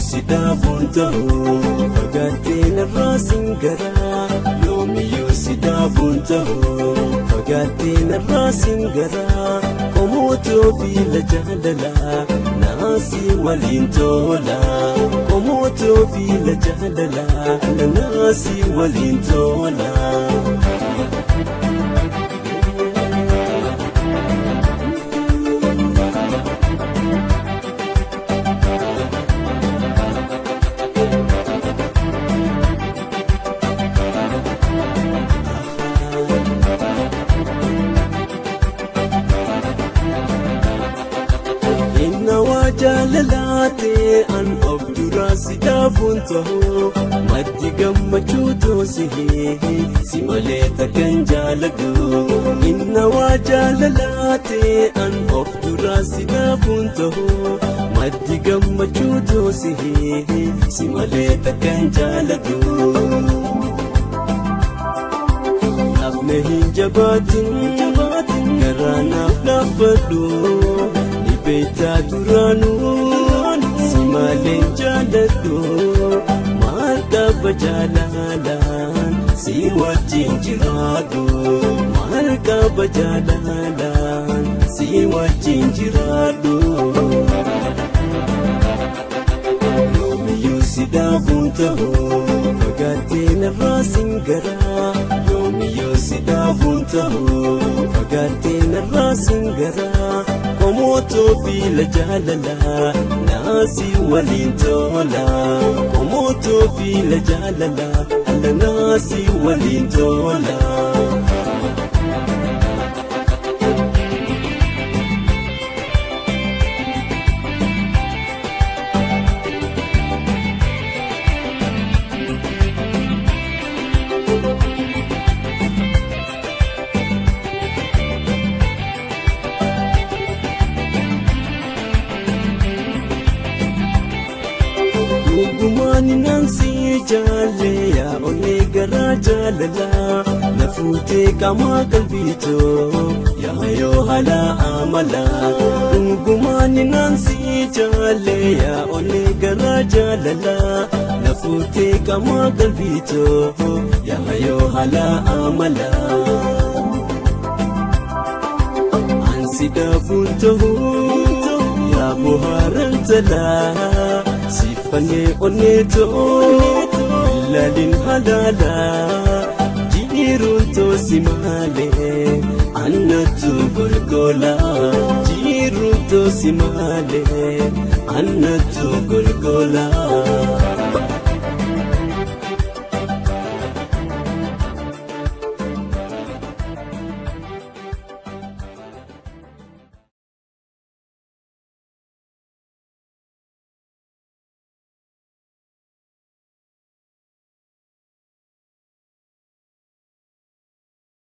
sidaafun ta'u fagaattee narraa singaraa yoomiyyuu sidaafun ta'u fagaattee narraa singaraa qomootoo fi la jaalalaa naasii waliin tola qomootoo fi la jaalalaa naasii waliin tola. Jaalalaatee an of duraa sidaafun ta'u maddi gammachuu toosihee si malee takkan jaaladhu. Inna waa jaalalaatee an of duraa sidaafun ta'u maddi gammachuu toosihee si malee takkan jaaladhu. Naafne hin jabaatin garaa naaf laaffadhu. Beeta duraanuun si malee jaaladhu maal qaba jaalalaan si wajjin jiraadhu maal qaba jaalalaan si wajjin jiraadhu. Yoomiyyuu sidaafun ta'u fagaattee narraa singaraa yoomiyyuu sidaafun ta'u fagaattee narraa singaraa. Qomootoo fi la jaalalaa naasii waliin tola qomootoo fi la jaalalaa naasii waliin tola. Gumaani nansi jaalle yaa onee garaa jaalalaa na fuutee qaamaa qalbiitoo yaa yoo haala amalaa. Gumaani nansi jaalle yaa onee garaa jaalalaa na fuutee qaamaa qalbiitoo yaa yoo haala amalaa. Ansi daafun ta'u yaa bohaaran talaa. Sifane oneto lalin halala jirunto simale annatu golgola jirunto simale annatu golgola.